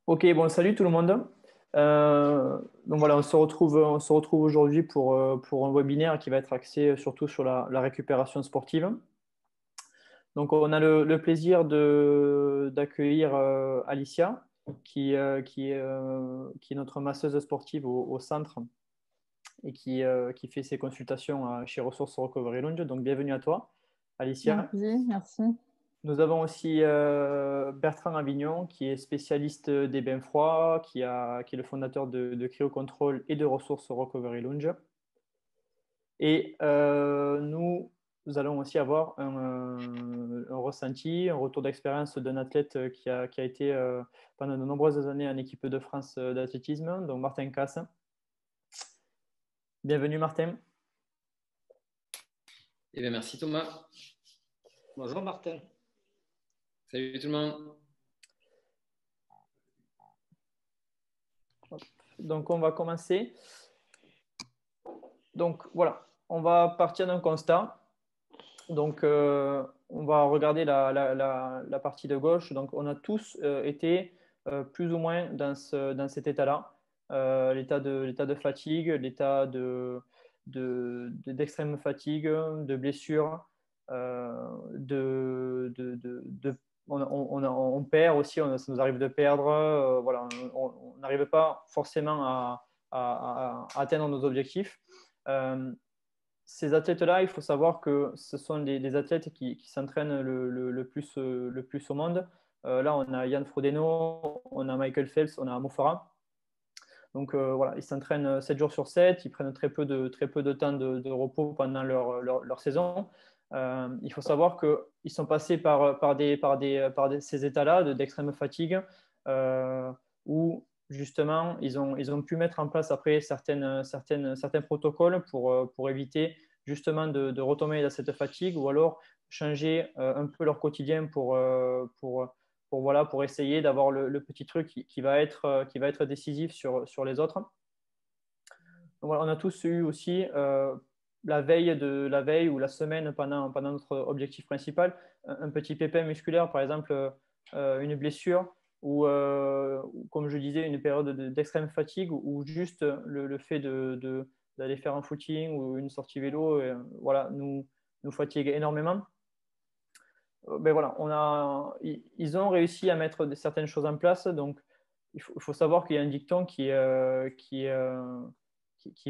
Ok, bon, salut tout le monde. Donc voilà, on se retrouve aujourd'hui pour un webinaire qui va être axé surtout sur la récupération sportive. Donc on a le plaisir d'accueillir Alicia, qui est notre masseuse sportive au centre et qui fait ses consultations chez Ressources Recovery Lounge. Donc bienvenue à toi, Alicia. Merci, merci. Nous avons aussi Bertrand Avignon, qui est spécialiste des bains froids, qui est le fondateur de Cryocontrol et de Ressources Recovery Lounge. Et nous allons aussi avoir un ressenti, un retour d'expérience d'un athlète qui a été pendant de nombreuses années en équipe de France d'athlétisme, donc Martin Casse. Bienvenue Martin. Eh bien, merci Thomas. Bonjour Martin. Salut tout le monde. Donc on va commencer. Donc voilà, on va partir d'un constat. Donc, on va regarder la partie de gauche. Donc, on a tous été plus ou moins dans cet état-là. L'état de fatigue, l'état d'extrême fatigue, de blessure, on perd aussi, ça nous arrive de perdre. Voilà, on n'arrive pas forcément à atteindre nos objectifs. Ces athlètes-là, il faut savoir que ce sont des athlètes qui s'entraînent le plus au monde. Là, on a Yann Frodeno, on a Michael Phelps, on a Mo Farah. Donc voilà, ils s'entraînent 7 jours sur 7, ils prennent très peu de temps de repos pendant leur saison. Il faut savoir qu'ils sont passés par ces états-là d'extrême fatigue où justement ils ont pu mettre en place après certains protocoles pour éviter justement de retomber dans cette fatigue ou alors changer un peu leur quotidien pour essayer d'avoir le petit truc qui va être décisif sur les autres. Donc, voilà, on a tous eu aussi la veille ou la semaine pendant notre objectif principal, un petit pépin musculaire, par exemple une blessure ou, comme je disais, une période d'extrême fatigue ou juste le fait d'aller faire un footing ou une sortie vélo voilà, nous fatigue énormément. Ben voilà, ils ont réussi à mettre certaines choses en place. Donc, il faut savoir qu'il y a un dicton qui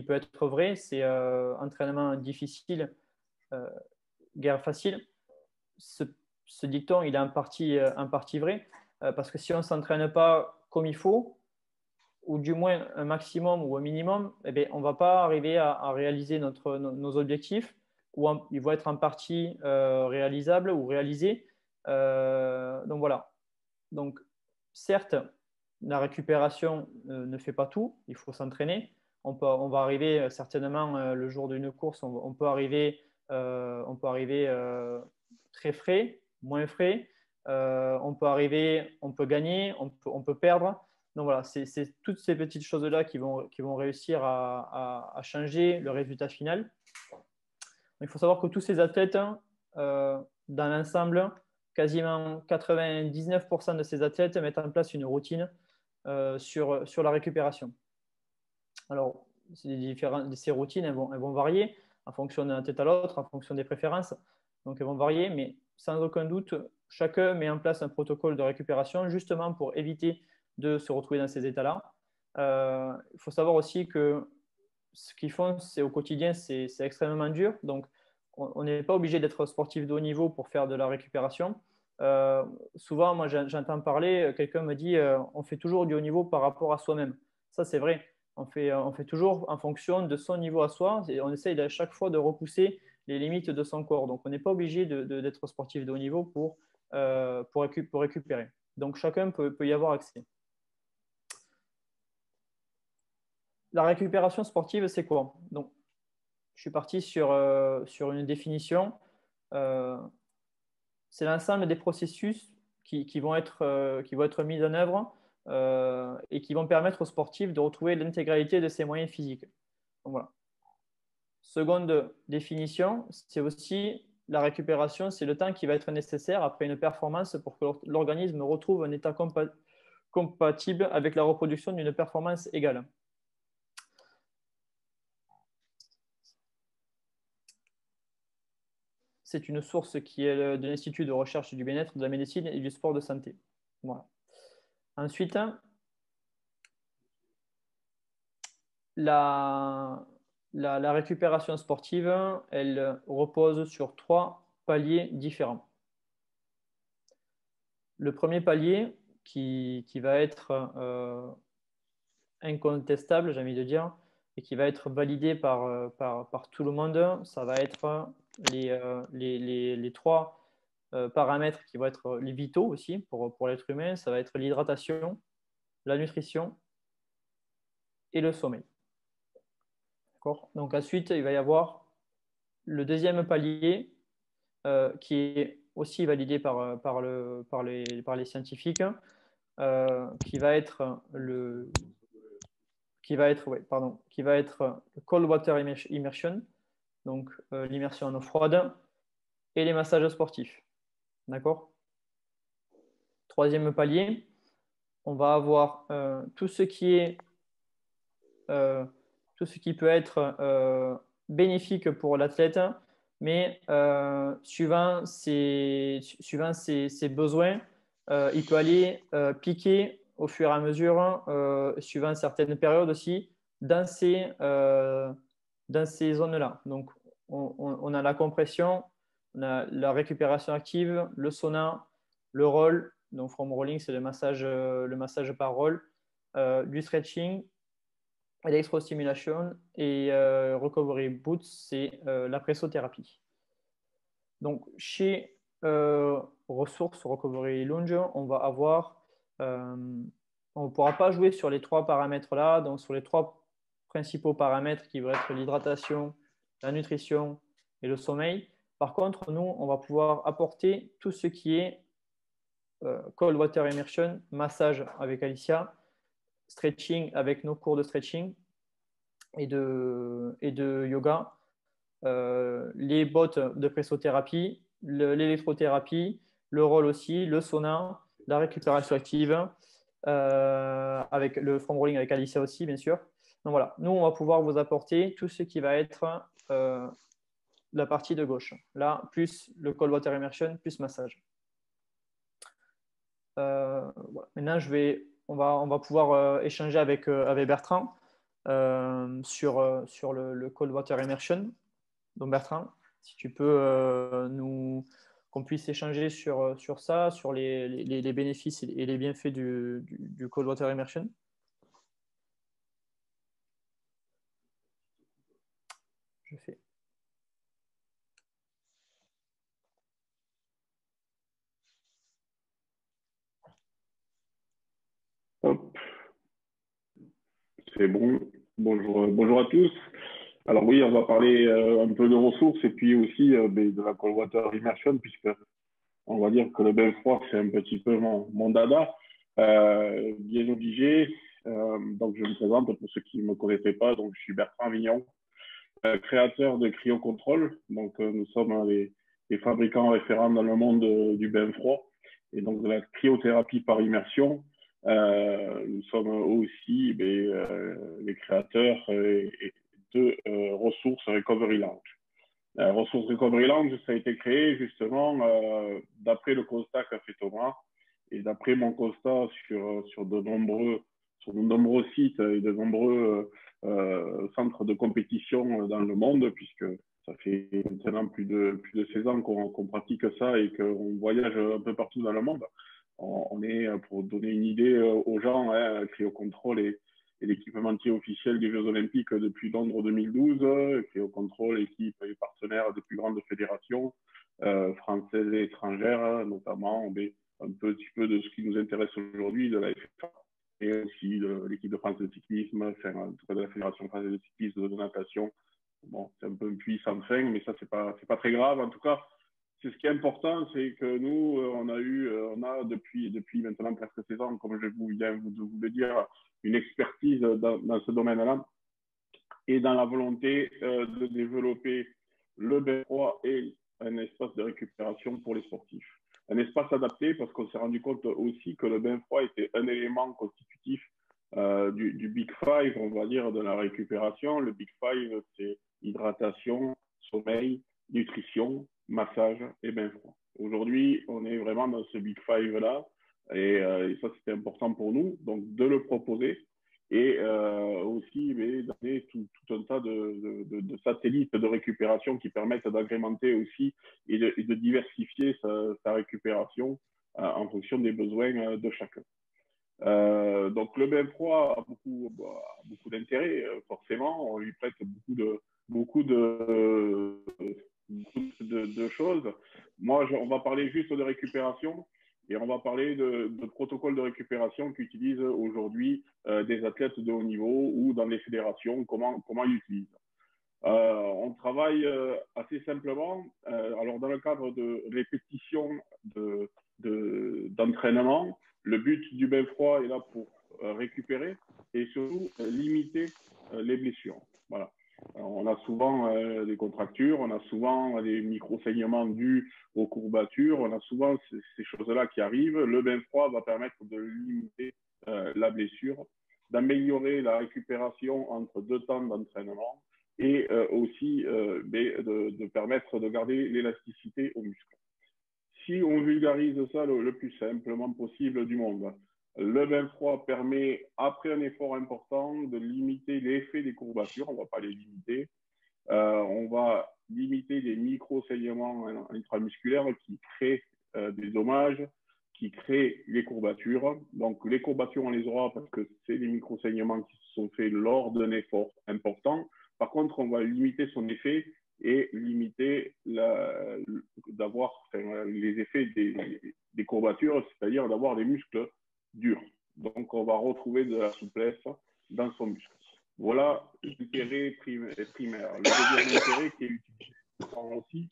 peut être vrai. C'est entraînement difficile, euh, guerre facile. Ce, ce dicton, il est en partie vrai. Parce que si on ne s'entraîne pas comme il faut, ou du moins un maximum ou un minimum, eh bien, on ne va pas arriver à réaliser nos objectifs, ou ils vont être en partie réalisables ou réalisés. Donc voilà. Donc, certes, la récupération ne fait pas tout, il faut s'entraîner. On va arriver certainement le jour d'une course, on peut arriver, très frais, moins frais. On peut gagner, on peut perdre. Donc voilà, c'est toutes ces petites choses-là qui vont réussir à changer le résultat final. Il faut savoir que tous ces athlètes, dans l'ensemble, quasiment 99% de ces athlètes mettent en place une routine sur la récupération. Alors, ces routines, elles vont varier en fonction d'un athlète à l'autre, en fonction des préférences. Donc, elles vont varier, mais sans aucun doute, chacun met en place un protocole de récupération justement pour éviter de se retrouver dans ces états-là. Il faut savoir aussi que ce qu'ils font, c'est au quotidien, c'est extrêmement dur. Donc, on n'est pas obligé d'être sportif de haut niveau pour faire de la récupération. Souvent, moi, j'entends parler, quelqu'un me dit, on fait toujours du haut niveau par rapport à soi-même. Ça, c'est vrai. On fait toujours en fonction de son niveau à soi et on essaye à chaque fois de repousser les limites de son corps. Donc, on n'est pas obligé d'être sportif de haut niveau pour récupérer. Donc, chacun peut y avoir accès. La récupération sportive, c'est quoi? Donc, je suis parti sur une définition. Euh, c'est l'ensemble des processus qui vont être mis en œuvre et qui vont permettre aux sportifs de retrouver l'intégralité de ses moyens physiques. Donc, voilà. Seconde définition, c'est aussi la récupération, c'est le temps qui va être nécessaire après une performance pour que l'organisme retrouve un état compatible avec la reproduction d'une performance égale. C'est une source qui est de l'Institut de recherche du bien-être, de la médecine et du sport de santé. Voilà. Ensuite, la récupération sportive, elle repose sur 3 paliers différents. Le premier palier, qui va être incontestable, j'ai envie de dire, et qui va être validé par tout le monde, ça va être les 3 paramètres qui vont être les vitaux aussi pour l'être humain. Ça va être l'hydratation, la nutrition et le sommeil. Donc ensuite, il va y avoir le deuxième palier qui est aussi validé par les scientifiques, qui va être le cold water immersion, donc l'immersion en eau froide, et les massages sportifs. D'accord? Troisième palier, on va avoir tout ce qui peut être bénéfique pour l'athlète, mais suivant ses besoins, il peut aller piquer au fur et à mesure, suivant certaines périodes aussi, dans ces zones-là. Donc, on a la compression, on a la récupération active, le sauna, le roll. Donc, foam rolling, c'est le massage par roll, du stretching, electrostimulation et recovery boots, c'est la pressothérapie. Donc, chez ressources recovery lunge, on va avoir, on ne pourra pas jouer sur les 3 paramètres-là, donc sur les 3 principaux paramètres qui vont être l'hydratation, la nutrition et le sommeil. Par contre, nous, on va pouvoir apporter tout ce qui est cold water immersion, massage avec Alicia, stretching avec nos cours de stretching et de yoga, les bottes de pressothérapie, l'électrothérapie, le roll aussi, le sauna, la récupération active, avec le foam rolling avec Alicia aussi, bien sûr. Donc voilà, nous, on va pouvoir vous apporter tout ce qui va être la partie de gauche. Là, plus le cold water immersion, plus massage. Voilà. Maintenant, on va pouvoir échanger avec Bertrand sur le cold water immersion. Donc Bertrand, si tu peux qu'on puisse échanger sur ça, sur les bénéfices et les bienfaits du cold water immersion. Je fais. Hop. C'est bon. Bonjour à tous. Alors oui, on va parler un peu de ressources et puis aussi de la cold water immersion, puisque on va dire que le bain froid, c'est un petit peu mon dada, bien obligé. Donc je me présente pour ceux qui ne me connaissaient pas. Donc je suis Bertrand Vignon, créateur de Cryocontrol. Donc nous sommes les fabricants référents dans le monde du bain froid et donc de la cryothérapie par immersion. Nous sommes aussi les créateurs de Ressources Recovery Lounge. Ressources Recovery Lounge, ça a été créé justement d'après le constat qu'a fait Thomas et d'après mon constat sur de nombreux sites et de nombreux centres de compétition dans le monde, puisque ça fait maintenant plus de 16 ans qu'on pratique ça et qu'on voyage un peu partout dans le monde. On est, pour donner une idée aux gens, Cryocontrol est l'équipementier officiel des Jeux Olympiques depuis Londres 2012. Cryocontrol, équipe et partenaire des plus grandes fédérations françaises et étrangères, notamment un petit peu de ce qui nous intéresse aujourd'hui, de la FFA et aussi de l'équipe de France de cyclisme, enfin, en tout cas de la Fédération française de cyclisme, de natation. Bon, c'est un peu un puits sans fin, mais ça, c'est pas très grave. En tout cas, ce qui est important, c'est que nous, on a depuis maintenant presque 16 ans, comme je viens de vous le dire, une expertise dans ce domaine-là et dans la volonté de développer le bain froid et un espace de récupération pour les sportifs. un espace adapté parce qu'on s'est rendu compte aussi que le bain froid était un élément constitutif du Big Five, on va dire, de la récupération. Le Big Five, c'est hydratation, sommeil, nutrition, massage et bain froid. Aujourd'hui, on est vraiment dans ce Big Five-là et ça, c'était important pour nous, donc de le proposer et aussi donner tout un tas de satellites de récupération qui permettent d'agrémenter aussi et de diversifier sa récupération en fonction des besoins de chacun. Donc le bain froid a beaucoup d'intérêt, forcément, on lui prête beaucoup de choses. Moi, on va parler juste de récupération et on va parler de protocoles de récupération qu'utilisent aujourd'hui des athlètes de haut niveau ou dans les fédérations, comment ils utilisent. On travaille assez simplement. Alors, dans le cadre de répétition d'entraînement, le but du bain froid est là pour récupérer et surtout limiter les blessures. Voilà. Alors, on a souvent des contractures, on a souvent des micro-saignements dus aux courbatures, on a souvent ces choses-là qui arrivent. Le bain froid va permettre de limiter la blessure, d'améliorer la récupération entre deux temps d'entraînement et aussi de permettre de garder l'élasticité aux muscles. Si on vulgarise ça le plus simplement possible du monde, le bain froid permet, après un effort important, de limiter l'effet des courbatures. On ne va pas les limiter. On va limiter les micro-saignements intramusculaires qui créent des dommages, qui créent les courbatures. Donc, les courbatures, on les aura parce que c'est des micro-saignements qui se sont faits lors d'un effort important. Par contre, on va limiter son effet et limiter d'avoir les effets des courbatures, c'est-à-dire d'avoir des muscles durs. Donc, on va retrouver de la souplesse dans son muscle. Voilà l'intérêt primaire. Le deuxième intérêt qui est utilisé aussi,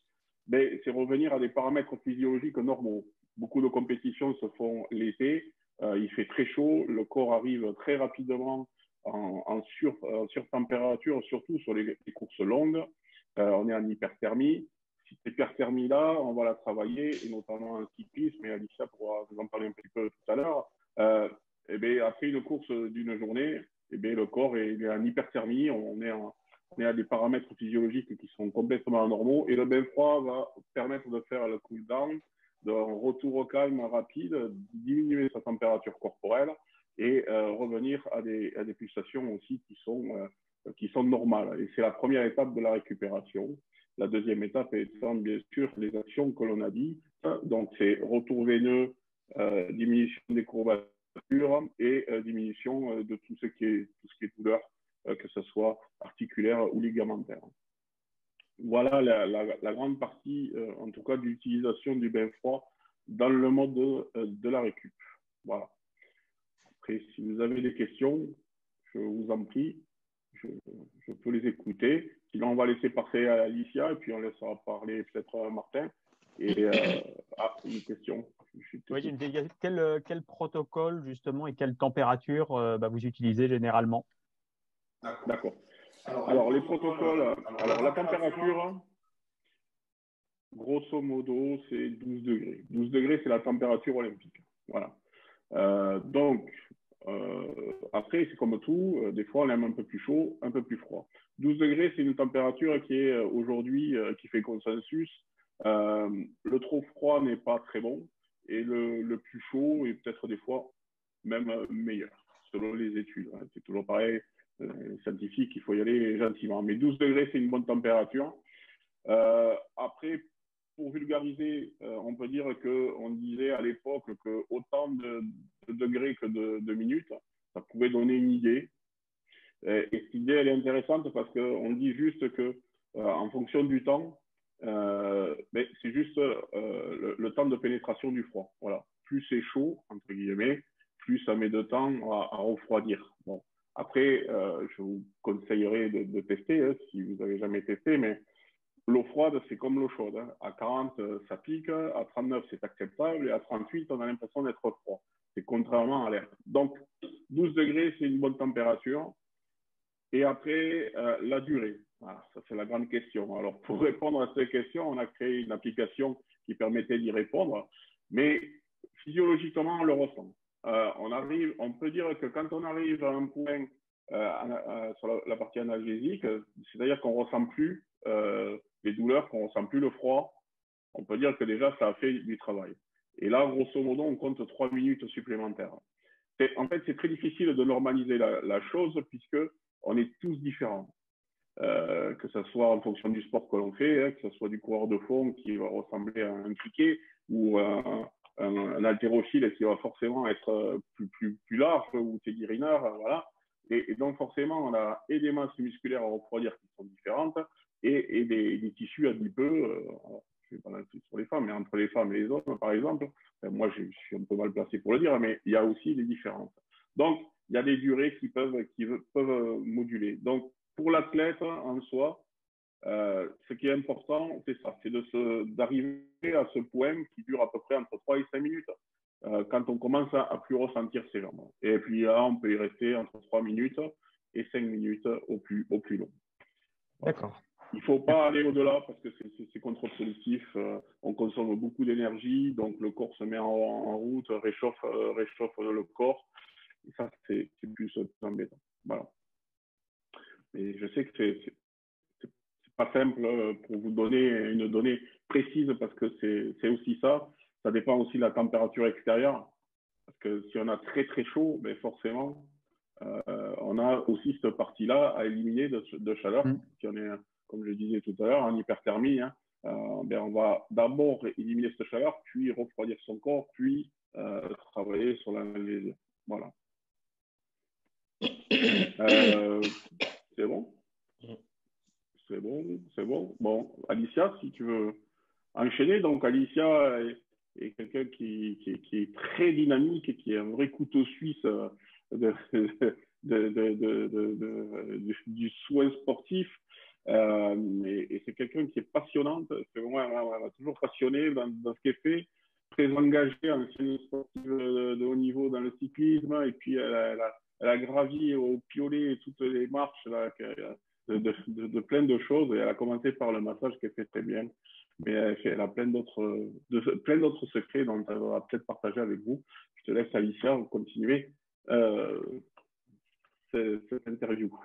c'est revenir à des paramètres physiologiques normaux. Beaucoup de compétitions se font l'été, il fait très chaud, le corps arrive très rapidement en surtempérature, surtout sur les courses longues. On est en hyperthermie. Cette hyperthermie-là, on va la travailler, et notamment en cyclisme, et Alicia pourra vous en parler un petit peu tout à l'heure. Après une course d'une journée, le corps est en hyperthermie, on est à des paramètres physiologiques qui sont complètement anormaux, et le bain froid va permettre de faire le cool down, de retour au calme rapide, diminuer sa température corporelle et revenir à des pulsations aussi qui sont normales. Et c'est la première étape de la récupération. La deuxième étape étant bien sûr les actions que l'on a dit. Donc c'est retour veineux, diminution des courbatures et diminution de tout ce qui est douleur, que ce soit articulaire ou ligamentaire. Voilà la grande partie, en tout cas, de l'utilisation du bain froid dans le mode de la récup. Voilà. Après, si vous avez des questions, je vous en prie, je peux les écouter. Sinon, on va laisser passer à Alicia et puis on laissera parler peut-être à Martin. Et une question. Oui, quel protocole justement et quelle température vous utilisez généralement? D'accord. Alors, les protocoles, alors la température, grosso modo, c'est 12 degrés. 12 degrés, c'est la température olympique. Voilà. Après, c'est comme tout, des fois on aime un peu plus chaud, un peu plus froid. 12 degrés, c'est une température qui est aujourd'hui, qui fait consensus. Le trop froid n'est pas très bon et le plus chaud est peut-être des fois même meilleur, selon les études. Hein. C'est toujours pareil, scientifique, il faut y aller gentiment. Mais 12 degrés, c'est une bonne température. Après, pour vulgariser, on peut dire qu'on disait à l'époque que autant de degrés que de minutes, ça pouvait donner une idée. Et cette idée, elle est intéressante parce qu'on dit juste que en fonction du temps, c'est juste le temps de pénétration du froid. Voilà. Plus c'est chaud, entre guillemets, plus ça met de temps à refroidir. Bon. Après, je vous conseillerais de tester, hein, si vous n'avez jamais testé, mais l'eau froide, c'est comme l'eau chaude. Hein. À 40, ça pique. À 39, c'est acceptable. Et à 38, on a l'impression d'être froid. C'est contrairement à l'air. Donc, 12 degrés, c'est une bonne température. Et après, la durée. Voilà, ça, c'est la grande question. Alors, pour répondre à cette question, on a créé une application qui permettait d'y répondre. mais physiologiquement, on le ressent. On peut dire que quand on arrive à un point sur la partie analgésique, c'est-à-dire qu'on ne ressent plus les douleurs, qu'on ne ressent plus le froid, on peut dire que déjà, ça a fait du travail. Et là, grosso modo, on compte 3 minutes supplémentaires. En fait, c'est très difficile de normaliser la chose puisqu'on est tous différents. Que ce soit en fonction du sport que l'on fait, hein, que ce soit du coureur de fond qui va ressembler à un criquet ou un haltérophile qui va forcément être plus large ou Teddy Riner, voilà. Et donc, forcément, on a et des masses musculaires à refroidir qui sont différentes et des tissus adipeux. Je vais pas là-dessus sur les femmes, mais entre les femmes et les hommes, par exemple, moi, je suis un peu mal placé pour le dire, mais il y a aussi des différences. Donc, il y a des durées qui peuvent moduler. Donc, pour l'athlète en soi, ce qui est important, c'est ça, c'est d'arriver à ce point qui dure à peu près entre 3 et 5 minutes, quand on commence à plus ressentir ses jambes. Et puis là, on peut y rester entre 3 minutes et 5 minutes au plus long. Voilà. D'accord. Il ne faut pas aller au-delà parce que c'est contre-productif. On consomme beaucoup d'énergie, donc le corps se met en route, réchauffe le corps. Et ça, c'est plus embêtant. Voilà. Mais je sais que c'est pas simple pour vous donner une donnée précise parce que c'est aussi ça. Ça dépend aussi de la température extérieure. Parce que si on a très très chaud, ben forcément, on a aussi cette partie-là à éliminer de chaleur. Si on est, comme je disais tout à l'heure, en hyperthermie, hein, ben on va d'abord éliminer cette chaleur, puis refroidir son corps, puis travailler sur l'analgésie. Voilà. C'est bon? C'est bon. Bon, Alicia, si tu veux enchaîner. Donc, Alicia est quelqu'un qui est très dynamique et qui est un vrai couteau suisse du soin sportif. Et c'est quelqu'un qui est passionnante. C'est vraiment, elle m'a toujours passionné dans ce qu'elle fait. Très engagée, ancienne sportive de haut niveau dans le cyclisme. Et puis, elle a gravi au piolet toutes les marches là, de plein de choses. Et elle a commencé par le massage qu'elle fait très bien. Mais elle a plein d'autres secrets dont elle va peut-être partager avec vous. Je te laisse, Alicia, continuer cette interview.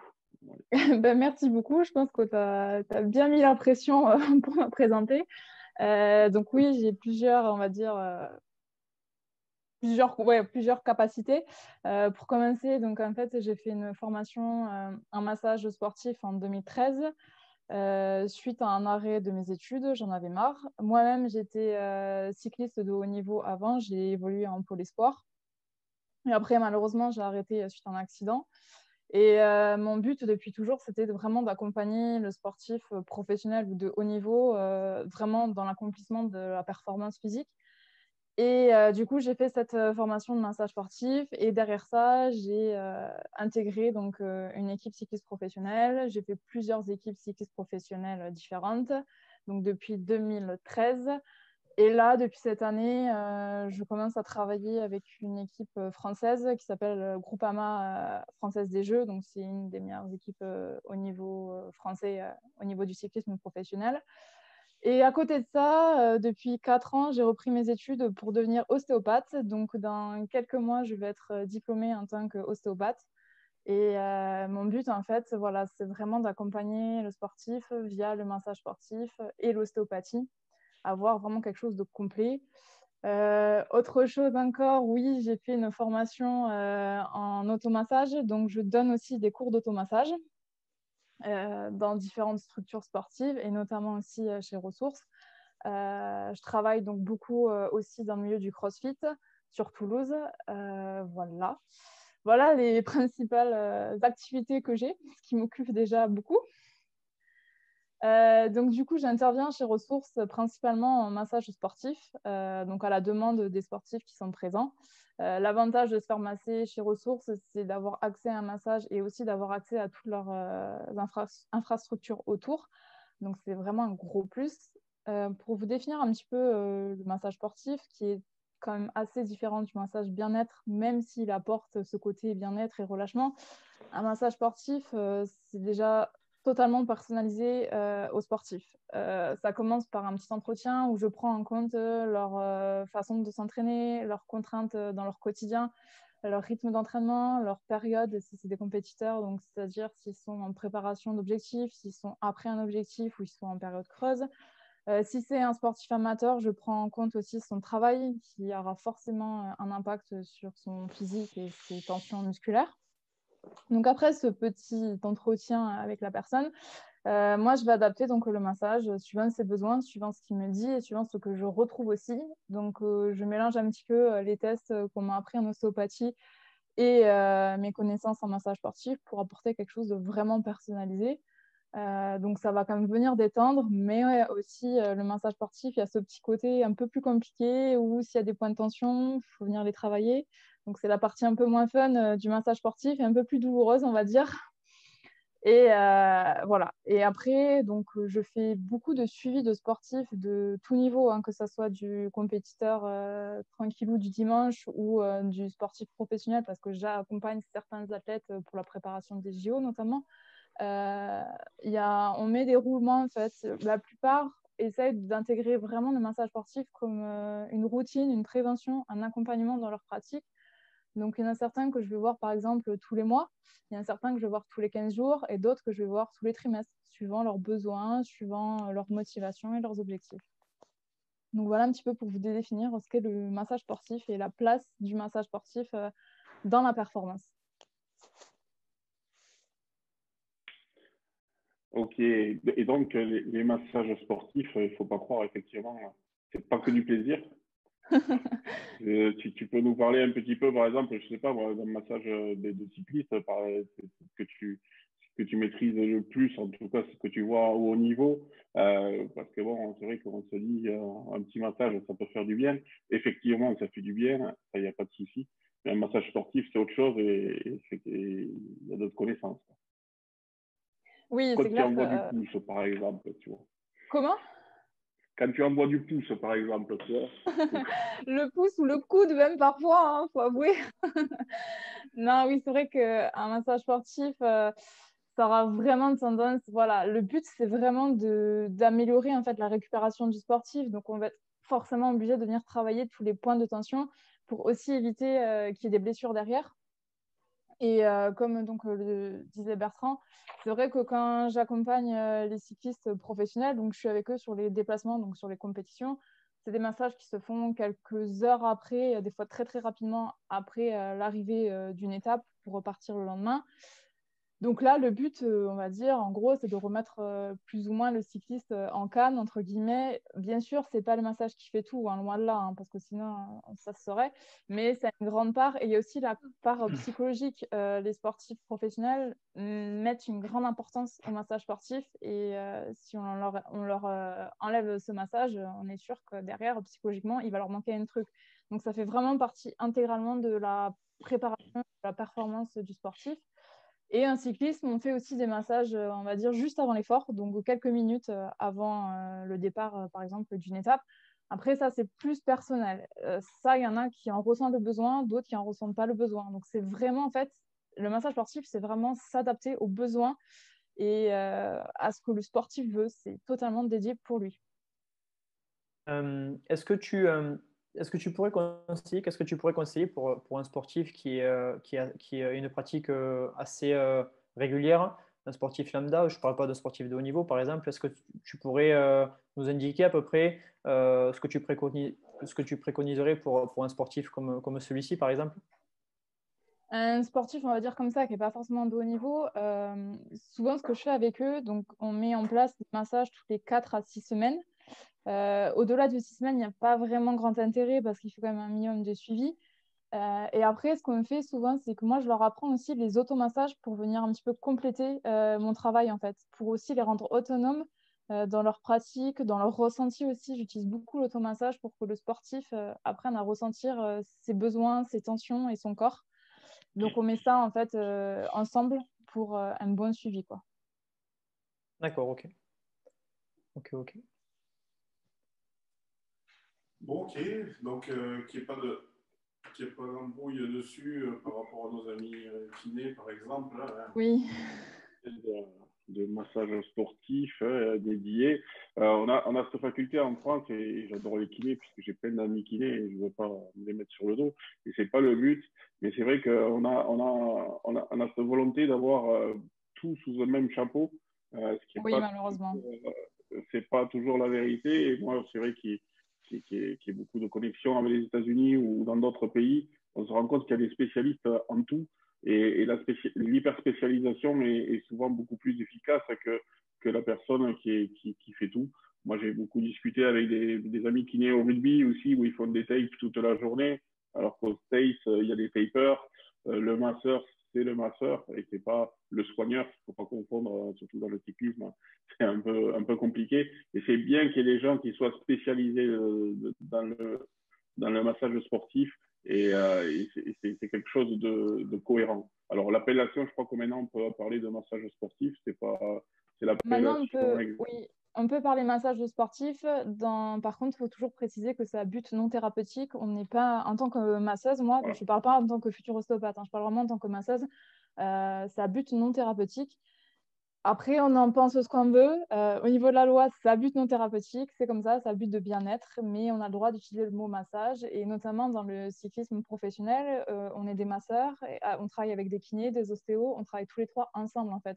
Ouais. Ben, merci beaucoup. Je pense que tu as bien mis la pression pour me présenter. Donc oui, j'ai plusieurs, on va dire, plusieurs capacités. Pour commencer, donc en fait, j'ai fait une formation en massage sportif en 2013. Suite à un arrêt de mes études, j'en avais marre. Moi-même, j'étais cycliste de haut niveau avant, j'ai évolué en pôle espoir. Et après, malheureusement, j'ai arrêté suite à un accident. Et mon but depuis toujours, c'était vraiment d'accompagner le sportif professionnel ou de haut niveau vraiment dans l'accomplissement de la performance physique. Et du coup, j'ai fait cette formation de massage sportif et derrière ça, j'ai intégré donc, une équipe cycliste professionnelle. J'ai fait plusieurs équipes cyclistes professionnelles différentes, donc depuis 2013. Et là, depuis cette année, je commence à travailler avec une équipe française qui s'appelle Groupama Française des Jeux. Donc, c'est une des meilleures équipes au niveau français, au niveau du cyclisme professionnel. Et à côté de ça, depuis 4 ans, j'ai repris mes études pour devenir ostéopathe. Donc, dans quelques mois, je vais être diplômée en tant qu'ostéopathe. Et mon but, en fait, voilà, c'est vraiment d'accompagner le sportif via le massage sportif et l'ostéopathie, avoir vraiment quelque chose de complet. Autre chose encore, oui, j'ai fait une formation en automassage. Donc, je donne aussi des cours d'automassage dans différentes structures sportives et notamment aussi chez Ressources. Je travaille donc beaucoup aussi dans le milieu du CrossFit sur Toulouse. Voilà les principales activités que j'ai, ce qui m'occupe déjà beaucoup. Donc du coup, j'interviens chez Ressources principalement en massage sportif, donc à la demande des sportifs qui sont présents. L'avantage de se faire masser chez Ressources, c'est d'avoir accès à un massage et aussi d'avoir accès à toutes leurs infrastructures autour. Donc c'est vraiment un gros plus. Pour vous définir un petit peu le massage sportif, qui est quand même assez différent du massage bien-être, même s'il apporte ce côté bien-être et relâchement. Un massage sportif, c'est déjà totalement personnalisé aux sportifs. Ça commence par un petit entretien où je prends en compte leur façon de s'entraîner, leurs contraintes dans leur quotidien, leur rythme d'entraînement, leur période, si c'est des compétiteurs, donc c'est-à-dire s'ils sont en préparation d'objectifs, s'ils sont après un objectif ou ils sont en période creuse. Si c'est un sportif amateur, je prends en compte aussi son travail qui aura forcément un impact sur son physique et ses tensions musculaires. Donc après ce petit entretien avec la personne, moi je vais adapter donc le massage suivant ses besoins, suivant ce qu'il me dit et suivant ce que je retrouve aussi. Donc je mélange un petit peu les tests qu'on m'a appris en ostéopathie et mes connaissances en massage sportif pour apporter quelque chose de vraiment personnalisé. Donc ça va quand même venir détendre, mais ouais, aussi le massage sportif, il y a ce petit côté un peu plus compliqué où s'il y a des points de tension, il faut venir les travailler. Donc c'est la partie un peu moins fun du massage sportif et un peu plus douloureuse, on va dire. Et voilà. Et après, donc je fais beaucoup de suivi de sportifs de tout niveau, hein, que ce soit du compétiteur tranquillou du dimanche ou du sportif professionnel, parce que j'accompagne certains athlètes pour la préparation des JO notamment. On met des roulements en fait. La plupart essayent d'intégrer vraiment le massage sportif comme une routine, une prévention, un accompagnement dans leur pratique. Donc, il y en a certains que je vais voir par exemple tous les mois, il y en a certains que je vais voir tous les 15 jours et d'autres que je vais voir tous les trimestres, suivant leurs besoins, suivant leur motivation et leurs objectifs. Donc, voilà un petit peu pour vous définir ce qu'est le massage sportif et la place du massage sportif dans la performance. Ok, et donc les massages sportifs, il ne faut pas croire, effectivement, c'est pas que du plaisir. Tu peux nous parler un petit peu, par exemple, je sais pas, d'un massage de cycliste, ce que tu maîtrises le plus, en tout cas ce que tu vois au haut niveau, parce que bon, c'est vrai qu'on se dit un petit massage, ça peut faire du bien. Effectivement, ça fait du bien, il n'y a pas de souci. Mais un massage sportif, c'est autre chose et il y a d'autres connaissances. Oui, Quand c'est tu clair envoies du que... pouce, par exemple, tu vois. Comment? Quand tu envoies du pouce, par exemple, tu vois. Le pouce ou le coude même parfois, hein, faut avouer. Non, oui, c'est vrai qu'un massage sportif, ça aura vraiment tendance. Voilà, le but, c'est vraiment d'améliorer en fait la récupération du sportif. Donc, on va être forcément obligé de venir travailler tous les points de tension pour aussi éviter qu'il y ait des blessures derrière. Et comme donc, le disait Bertrand, c'est vrai que quand j'accompagne les cyclistes professionnels, donc je suis avec eux sur les déplacements, donc sur les compétitions, c'est des massages qui se font quelques heures après, des fois très très rapidement après l'arrivée d'une étape pour repartir le lendemain. Donc là, le but, on va dire, en gros, c'est de remettre plus ou moins le cycliste en canne, entre guillemets. Bien sûr, c'est pas le massage qui fait tout, hein, loin de là, hein, parce que sinon, ça se saurait. Mais c'est une grande part. Et il y a aussi la part psychologique. Les sportifs professionnels mettent une grande importance au massage sportif. Et si on leur enlève ce massage, on est sûr que derrière, psychologiquement, il va leur manquer un truc. Donc, ça fait vraiment partie intégralement de la préparation, de la performance du sportif. Et un cyclisme, on fait aussi des massages, on va dire, juste avant l'effort, donc quelques minutes avant le départ, par exemple, d'une étape. Après, ça, c'est plus personnel. Ça, il y en a qui en ressentent le besoin, d'autres qui en ressentent pas le besoin. Donc, c'est vraiment, en fait, le massage sportif, c'est vraiment s'adapter aux besoins et à ce que le sportif veut. C'est totalement dédié pour lui. Est-ce que tu pourrais conseiller, qu'est-ce que tu pourrais conseiller pour un sportif qui a une pratique assez régulière, un sportif lambda, je ne parle pas de sportif de haut niveau par exemple, est-ce que tu pourrais nous indiquer à peu près ce que tu préconiserais pour un sportif comme celui-ci par exemple? Un sportif, on va dire comme ça, qui n'est pas forcément de haut niveau, souvent ce que je fais avec eux, donc on met en place des massages toutes les 4 à 6 semaines. Au-delà de 6 semaines, il n'y a pas vraiment grand intérêt parce qu'il faut quand même un minimum de suivi. Et après, ce qu'on fait souvent, c'est que moi, je leur apprends aussi les automassages pour venir un petit peu compléter mon travail, en fait, pour aussi les rendre autonomes dans leur pratique, dans leur ressenti aussi. J'utilise beaucoup l'automassage pour que le sportif apprenne à ressentir ses besoins, ses tensions et son corps. Donc, on met ça, en fait, ensemble pour un bon suivi, quoi. D'accord, ok. Ok, ok. Bon, ok. Donc, qu'il n'y ait pas d'embrouille dessus par rapport à nos amis kinés, par exemple. Là, hein. Oui. de massage sportif dédié. On a cette faculté en France et j'adore les kinés puisque j'ai plein d'amis kinés et je ne veux pas me les mettre sur le dos. Et c'est pas le but. Mais c'est vrai qu'on a cette volonté d'avoir tout sous le même chapeau, ce qui est Oui, pas malheureusement. c'est pas toujours la vérité. Et moi, c'est vrai qu'il y a beaucoup de connexions avec les États-Unis ou dans d'autres pays. On se rend compte qu'il y a des spécialistes en tout. Et l'hyperspécialisation est souvent beaucoup plus efficace que la personne qui fait tout. Moi, j'ai beaucoup discuté avec des amis kinés au rugby aussi, où ils font des tapes toute la journée, alors qu'au States, il y a des tapers. Le masseur, c'est le masseur et c'est pas le soigneur. Il ne faut pas confondre, surtout dans le cyclisme. C'est un peu compliqué. Et c'est bien qu'il y ait des gens qui soient spécialisés dans le massage sportif et c'est quelque chose de cohérent. Alors, l'appellation, je crois que maintenant, on peut parler de massage sportif. C'est Maintenant, l'appellation. oui, on peut parler massage de sportif. Par contre, il faut toujours préciser que c'est à but non thérapeutique. On n'est pas, en tant que masseuse, moi, Voilà. je ne parle pas en tant que futur ostéopathe, hein, je parle vraiment en tant que masseuse. C'est à but non thérapeutique. Après, on en pense ce qu'on veut. Au niveau de la loi, c'est à but non thérapeutique. C'est comme ça, c'est à but de bien-être. Mais on a le droit d'utiliser le mot massage. Et notamment dans le cyclisme professionnel, on est des masseurs. On travaille avec des kinés, des ostéos. On travaille tous les trois ensemble, en fait.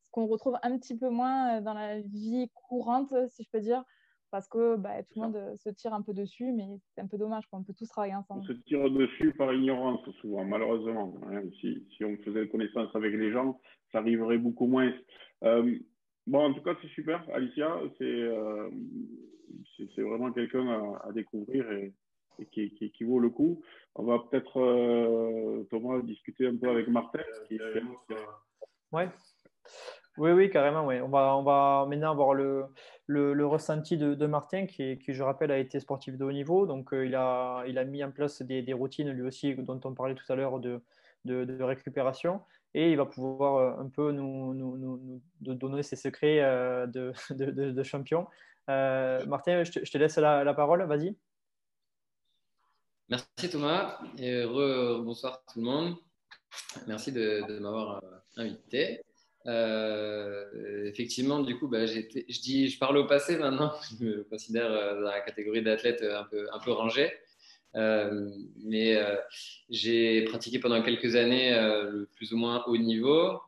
Ce qu'on retrouve un petit peu moins dans la vie courante, si je peux dire. Parce que tout le monde se tire un peu dessus. Mais c'est un peu dommage. On peut tous travailler ensemble. On se tire dessus par ignorance, souvent, malheureusement. Hein. Si on faisait connaissance avec les gens, ça arriverait beaucoup moins. Bon, en tout cas, c'est super, Alicia. C'est vraiment quelqu'un à découvrir et qui vaut le coup. On va peut-être, Thomas, discuter un peu avec Martin. Ouais. Oui, carrément. Ouais. On va maintenant avoir le ressenti de Martin, qui, je rappelle, a été sportif de haut niveau. Donc, il a mis en place des routines, lui aussi, dont on parlait tout à l'heure, de récupération. Et il va pouvoir un peu nous donner ses secrets de champion. Martin, je te laisse la parole. Vas-y. Merci Thomas et bonsoir tout le monde. Merci de m'avoir invité. Effectivement, du coup, je parle au passé maintenant. Je me considère dans la catégorie d'athlète un peu rangé. Mais j'ai pratiqué pendant quelques années le plus ou moins haut niveau,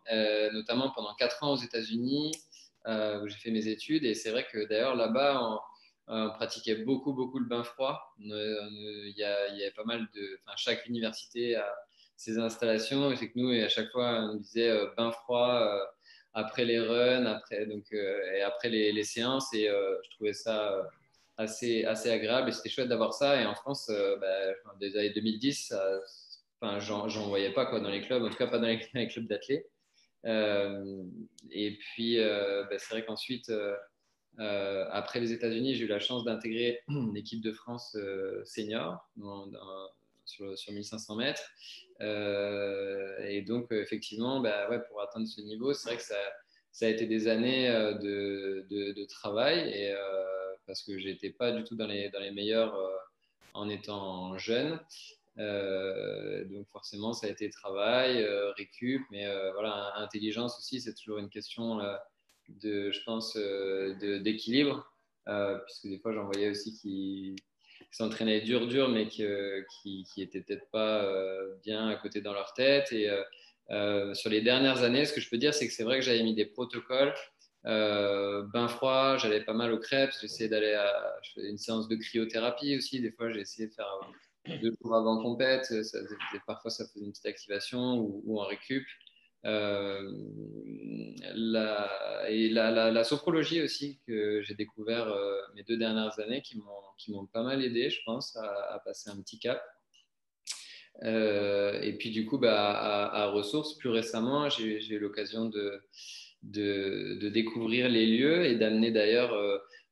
notamment pendant 4 ans aux États-Unis, où j'ai fait mes études. Et c'est vrai que d'ailleurs là-bas, on pratiquait beaucoup le bain froid. Il y avait pas mal chaque université a ses installations. Et c'est que nous, et à chaque fois, on disait bain froid après les runs, et après les séances. Et je trouvais ça assez agréable et c'était chouette d'avoir ça. Et en France, des années 2010, j'en voyais pas quoi, dans les clubs, en tout cas pas dans les clubs d'athlètes. Et puis, c'est vrai qu'ensuite, après les États-Unis, j'ai eu la chance d'intégrer l'équipe de France senior sur 1500 mètres. Et donc, effectivement, pour atteindre ce niveau, c'est vrai que ça a été des années de travail et parce que j'étais pas du tout dans les meilleurs en étant jeune. Donc forcément, ça a été travail, récup, mais voilà, intelligence aussi, c'est toujours une question je pense, d'équilibre, puisque des fois, j'en voyais aussi qui s'entraînaient dur, mais qui étaient peut-être pas bien à côté dans leur tête. Et sur les dernières années, ce que je peux dire, c'est que c'est vrai que j'avais mis des protocoles. Bain froid, j'allais pas mal aux crêpes, j'essayais je faisais une séance de cryothérapie aussi, des fois j'ai essayé de faire 2 jours avant compète, parfois ça faisait une petite activation ou en récup. La sophrologie aussi que j'ai découvert mes 2 dernières années qui m'ont pas mal aidé, je pense, à passer un petit cap. Et puis du coup, à Ressources, plus récemment, j'ai eu l'occasion de découvrir les lieux et d'amener d'ailleurs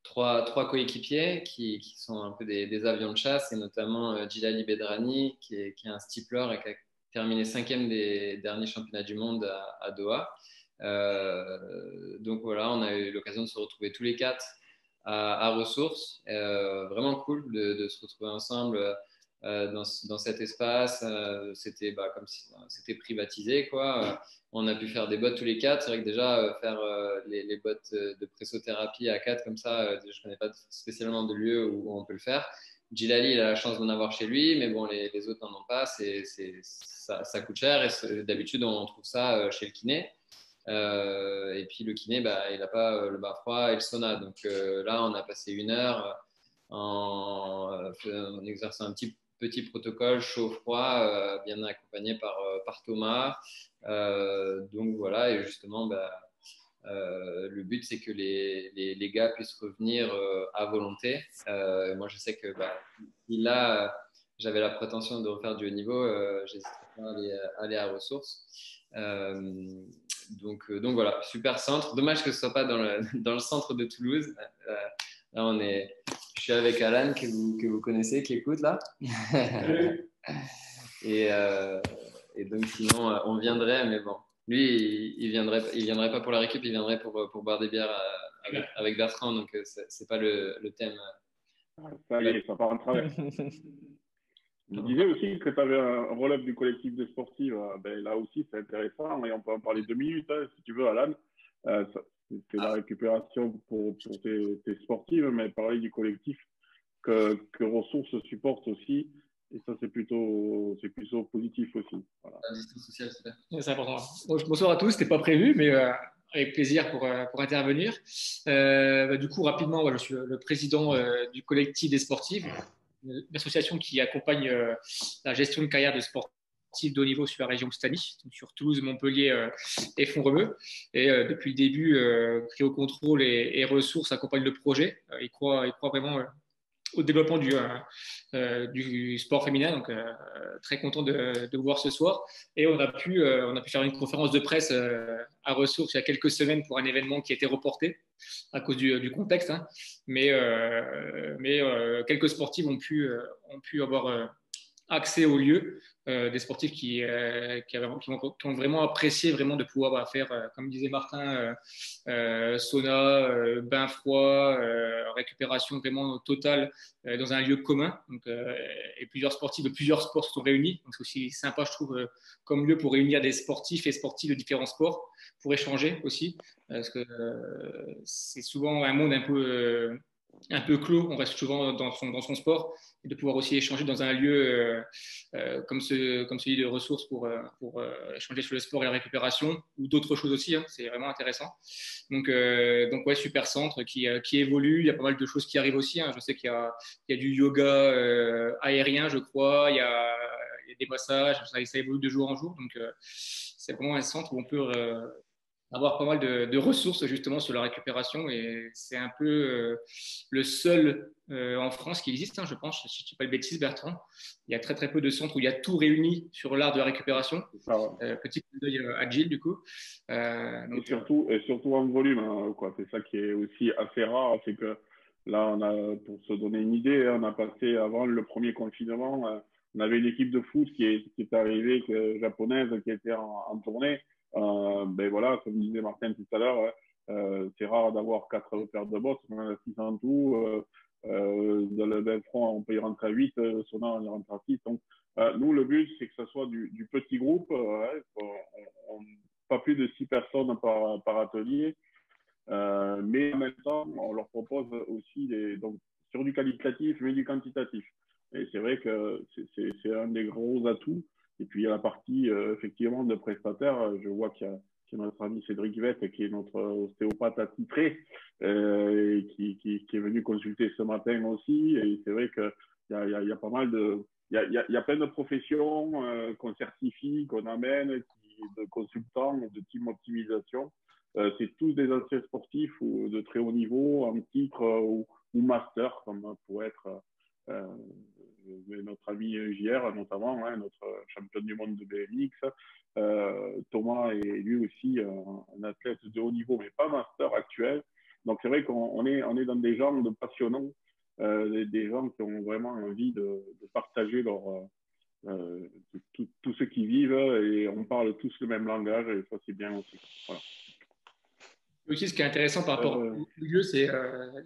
3 coéquipiers qui sont un peu des avions de chasse, et notamment Djilali Bedrani, qui est un stippler et qui a terminé 5e des derniers championnats du monde à Doha. Donc voilà, on a eu l'occasion de se retrouver tous les 4 à Ressources. Vraiment cool de se retrouver ensemble dans cet espace. C'était comme si c'était privatisé, quoi. On a pu faire des bots tous les quatre. C'est vrai que déjà, faire les bots de pressothérapie à quatre comme ça, je ne connais pas spécialement de lieu où on peut le faire. Djilali, il a la chance d'en avoir chez lui, mais bon, les autres n'en ont pas. Ça coûte cher et d'habitude, on trouve ça chez le kiné. Et puis le kiné, il n'a pas le bain froid et le sauna. Donc là, on a passé 1 heure en exerçant un petit protocole chaud-froid, bien accompagné par Thomas. Donc voilà, et justement, le but, c'est que les gars puissent revenir à volonté. Moi, je sais que là, j'avais la prétention de refaire du haut niveau, j'hésiterais pas à aller à ressources. Donc voilà, super centre. Dommage que ce ne soit pas dans le centre de Toulouse. Là, je suis avec Alan, que vous connaissez, qui écoute là. Et donc, sinon, on viendrait, mais bon. Lui, il viendrait pas pour la récup, il viendrait pour boire des bières avec Bertrand, donc c'est pas le thème. Ça y est, ça part en travers. Je disais aussi que tu avais un relève du collectif des sportifs. Là aussi, c'est intéressant et on peut en parler 2 minutes, si tu veux, Alan. C'est la récupération pour tes sportives, mais parler du collectif que Ressources supporte aussi. Et ça, c'est plutôt positif aussi. Voilà. La distance sociale, c'est important. Bonsoir à tous, c'était pas prévu, mais avec plaisir pour intervenir. Du coup, rapidement, je suis le président du collectif des sportifs, une association qui accompagne la gestion de carrière de sportifs de haut niveau sur la région Occitanie, donc sur Toulouse, Montpellier et Font-Romeu. Et depuis le début, Cryocontrol et Ressources accompagnent le projet. Ils croient vraiment au développement du sport féminin. Donc, très content de vous voir ce soir. Et on a pu faire une conférence de presse à Ressources il y a quelques semaines pour un événement qui a été reporté à cause du contexte. Hein. Mais quelques sportifs ont pu avoir accès au lieu, des sportifs qui ont vraiment apprécié vraiment de pouvoir faire, comme disait Martin, sauna, bain froid, récupération vraiment totale dans un lieu commun. Donc, et plusieurs sportifs de plusieurs sports se sont réunis. Donc, c'est aussi sympa, je trouve, comme lieu pour réunir des sportifs et sportifs de différents sports pour échanger aussi. Parce que c'est souvent un monde un peu clos, on reste souvent dans son sport, et de pouvoir aussi échanger dans un lieu comme celui de Ressources pour échanger sur le sport et la récupération, ou d'autres choses aussi, hein, c'est vraiment intéressant. Donc ouais, super centre qui évolue, il y a pas mal de choses qui arrivent aussi, hein. Je sais qu'il y a du yoga aérien, je crois, il y a des massages, ça évolue de jour en jour, donc c'est vraiment un centre où on peut avoir pas mal de ressources justement sur la récupération, et c'est un peu le seul en France qui existe, hein, je pense, si je ne dis pas de bêtises, Bertrand. Il y a très très peu de centres où il y a tout réuni sur l'art de la récupération. Petit coup d'œil à Gilles du coup. Et surtout en volume, hein, quoi. C'est ça qui est aussi assez rare, c'est que là, pour se donner une idée, on a passé avant le premier confinement, on avait une équipe de foot qui est arrivée, japonaise, qui était en tournée. Voilà, comme disait Martin tout à l'heure, c'est rare d'avoir 4 paires de bottes, on en a 6 en tout. Dans le bain froid, on peut y rentrer à 8, sauna, on y rentre à 6. Donc, nous, le but, c'est que ce soit du petit groupe, pas plus de 6 personnes par atelier. Mais en même temps, on leur propose aussi donc, sur du qualitatif, mais du quantitatif. Et c'est vrai que c'est un des gros atouts. Et puis, il y a la partie, effectivement, de prestataires. Je vois qu'il y a notre ami Cédric Vette, qui est notre ostéopathe attitré, et qui est venu consulter ce matin aussi. Et c'est vrai qu'il y a pas mal de... Il y a plein de professions qu'on certifie, qu'on amène, de consultants, de team optimisation. C'est tous des anciens sportifs ou de très haut niveau, en titre ou master, comme pourrait être notre ami JR notamment, hein, notre champion du monde de BMX. Thomas est lui aussi un athlète de haut niveau, mais pas master actuel. Donc c'est vrai qu'on est dans des genres de passionnants, des gens qui ont vraiment envie de partager tout ce qu'ils vivent, et on parle tous le même langage, et ça c'est bien aussi. Voilà. Aussi, ce qui est intéressant par rapport au milieu, c'est,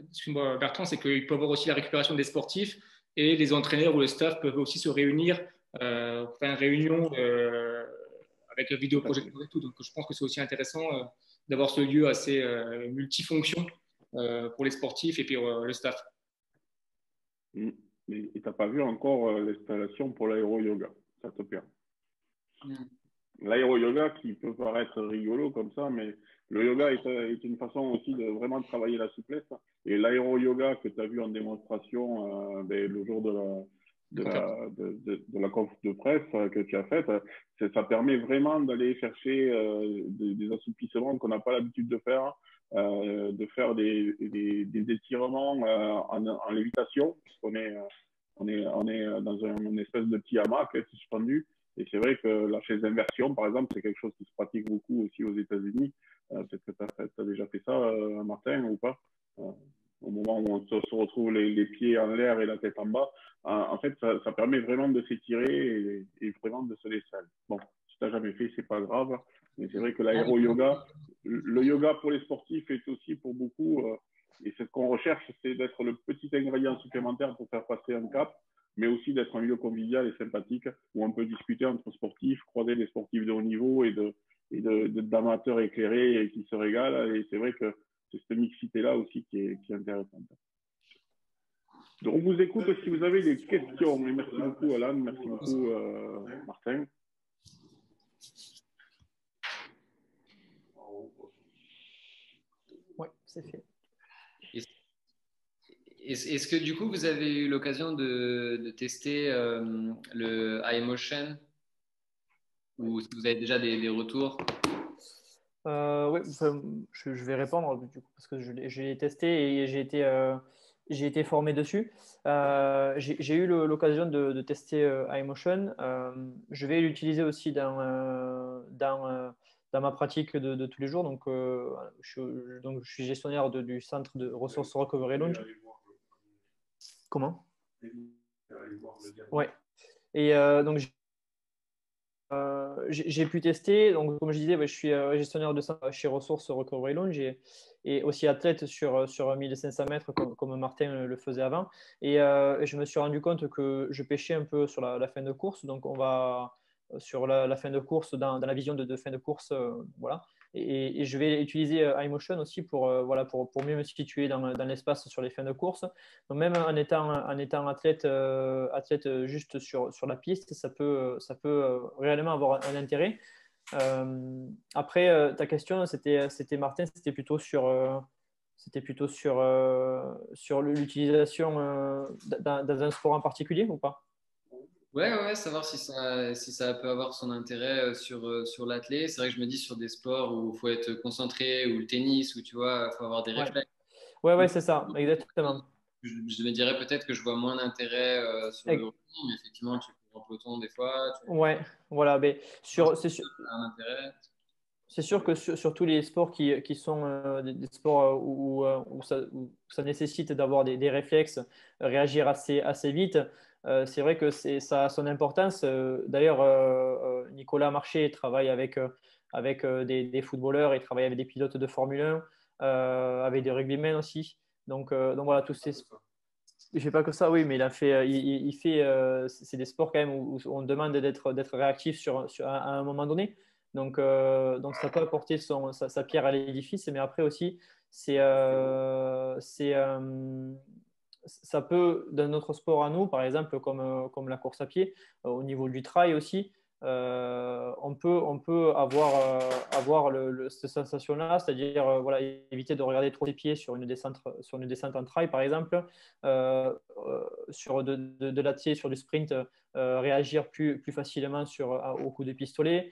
excuse-moi Bertrand, c'est qu'il peut y avoir aussi la récupération des sportifs Et les entraîneurs ou le staff peuvent aussi se réunir, faire une réunion avec un vidéoprojecteur et tout. Donc, je pense que c'est aussi intéressant d'avoir ce lieu assez multifonction pour les sportifs et puis le staff. Et tu n'as pas vu encore l'installation pour l'aéro-yoga. Ça te plaît. L'aéro-yoga qui peut paraître rigolo comme ça, mais le yoga est une façon aussi de vraiment travailler la souplesse. Et l'aéro-yoga que tu as vu en démonstration le jour de la conf de presse que tu as faite, ça permet vraiment d'aller chercher des assouplissements qu'on n'a pas l'habitude de faire des étirements en lévitation, puisqu'on est, on est dans une espèce de petit hamac suspendu. Et c'est vrai que la chaise d'inversion, par exemple, c'est quelque chose qui se pratique beaucoup aussi aux États-Unis. Peut-être que tu as déjà fait ça, Martin, ou pas au moment où on se retrouve les pieds en l'air et la tête en bas. En fait, ça permet vraiment de s'étirer et vraiment de se laisser aller. Bon, si tu n'as jamais fait, c'est pas grave. Mais c'est vrai que l'aéro-yoga, le yoga pour les sportifs est aussi pour beaucoup, et c'est ce qu'on recherche, c'est d'être le petit ingrédient supplémentaire pour faire passer un cap, mais aussi d'être un milieu convivial et sympathique où on peut discuter entre sportifs, croiser des sportifs de haut niveau et d'amateurs éclairés et qui se régalent. Et c'est vrai que c'est cette mixité-là aussi qui est intéressante. Donc, on vous écoute si vous avez des questions. Et merci beaucoup, Alan. Merci beaucoup, Martin. Oui, c'est fait. Est-ce que du coup, vous avez eu l'occasion de tester le iMotion ou est-ce que vous avez déjà des retours? Oui, enfin, je vais répondre du coup, parce que je l'ai testé et j'ai été formé dessus. J'ai eu l'occasion de tester iMotion. Je vais l'utiliser aussi dans ma pratique de tous les jours. Donc, je suis gestionnaire du centre de ressources Recovery Lounge. Comment? Ouais. Et donc, j'ai pu tester. Donc, comme je disais, je suis gestionnaire de centre chez Ressources Recovery Lounge et aussi athlète sur 1500 mètres comme Martin le faisait avant. Et je me suis rendu compte que je pêchais un peu sur la fin de course. Donc, on va sur la fin de course, dans la vision de fin de course. Voilà. Et je vais utiliser iMotion aussi pour mieux me situer dans l'espace sur les fins de course. Donc même en étant athlète juste sur la piste, ça peut réellement avoir un intérêt. Après, ta question, c'était Martin, c'était plutôt sur l'utilisation dans un sport en particulier ou pas? Ouais, savoir si ça peut avoir son intérêt sur l'athlète. C'est vrai que je me dis sur des sports où il faut être concentré, ou le tennis, où tu vois, il faut avoir des Ouais, réflexes. ouais, c'est ça, exactement. Je me dirais peut-être que je vois moins d'intérêt sur le running, mais effectivement, tu cours en peloton des fois. Ouais, voilà. Mais c'est sûr. Ça a un intérêt. C'est sûr que sur tous les sports qui sont des sports où ça nécessite d'avoir des réflexes, réagir assez vite, c'est vrai que ça a son importance. D'ailleurs, Nicolas Marchais travaille avec des footballeurs, il travaille avec des pilotes de Formule 1, avec des rugbymen aussi. Donc voilà, tous ces. Je fais pas que ça, oui, mais il fait, c'est des sports quand même où on demande d'être réactif à un moment donné. Donc ça peut apporter sa pierre à l'édifice, mais après aussi, c'est, ça peut, dans notre sport à nous, par exemple, comme la course à pied, au niveau du trail aussi, on peut avoir cette sensation-là, c'est-à-dire voilà, éviter de regarder trop les pieds sur une descente en trail, par exemple, sur de l'athlé, sur du sprint, réagir plus facilement au coup de pistolet,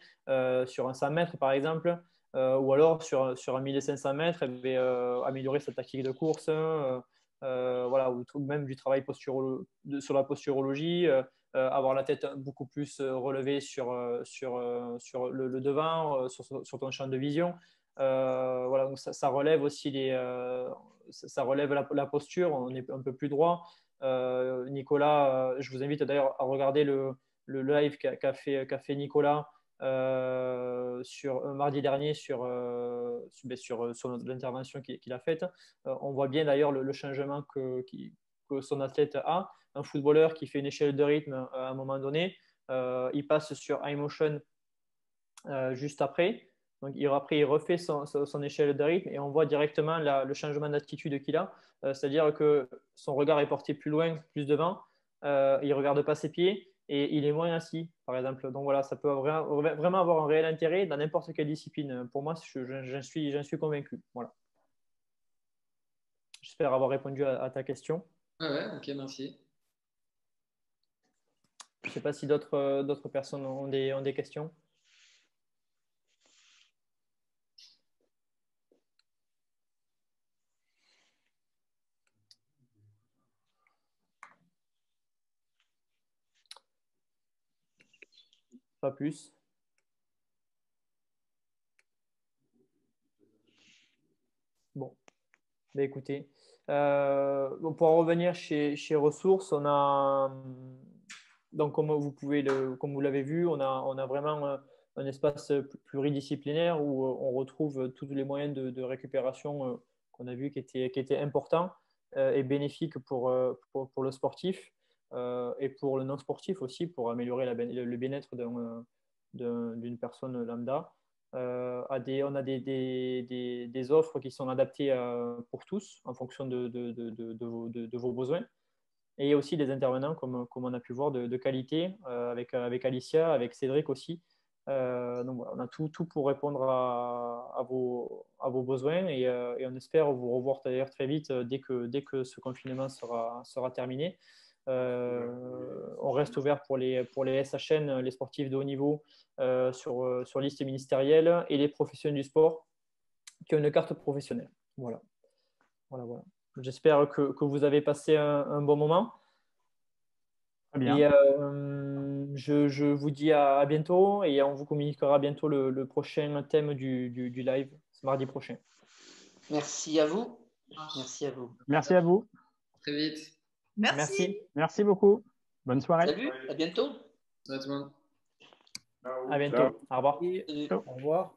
sur un 100 mètres, par exemple. Ou alors sur un 1500 mètres, améliorer sa tactique de course, voilà, ou même du travail sur la posturologie, avoir la tête beaucoup plus relevée sur le devant, sur ton champ de vision. Voilà, donc ça relève aussi ça relève la posture, on est un peu plus droit. Nicolas, je vous invite d'ailleurs à regarder le live qu'a fait Nicolas sur mardi dernier sur l'intervention qu'il a faite. On voit bien d'ailleurs le changement que son athlète a. Un footballeur qui fait une échelle de rythme à un moment donné, il passe sur iMotion juste après. Donc, après, il refait son échelle de rythme et on voit directement le changement d'attitude qu'il a. C'est-à-dire que son regard est porté plus loin, plus devant. Il ne regarde pas ses pieds et il est moins assis, par exemple. Donc voilà, ça peut vraiment avoir un réel intérêt dans n'importe quelle discipline. Pour moi, j'en suis convaincu. Voilà. J'espère avoir répondu à ta question. Ouais, ok, merci. Je ne sais pas si d'autres personnes ont des questions. Pas plus. Bon, bah, écoutez. Pour en revenir chez Ressources, on a, donc comme vous l'avez vu, on a vraiment un espace pluridisciplinaire où on retrouve tous les moyens de récupération qu'on a vu qui étaient importants et bénéfiques pour le sportif et pour le non-sportif aussi, pour améliorer le bien-être d'une personne lambda. On a des offres qui sont adaptées pour tous en fonction de vos besoins. Et il y a aussi des intervenants, comme on a pu voir, de qualité, avec Alicia, avec Cédric aussi. Donc voilà, on a tout pour répondre à vos besoins et on espère vous revoir d'ailleurs très vite dès que ce confinement sera terminé. On reste ouvert pour les SHN, les sportifs de haut niveau sur liste ministérielle et les professionnels du sport qui ont une carte professionnelle. Voilà. J'espère que vous avez passé un bon moment. Très bien. Et je vous dis à bientôt et on vous communiquera bientôt le prochain thème du live, ce mardi prochain. Merci à vous. Merci à vous. Merci à vous. Très vite. Merci. Merci beaucoup. Bonne soirée. Salut, à bientôt. Salut tout le monde. À bientôt. Ciao. Au revoir. Salut. Au revoir.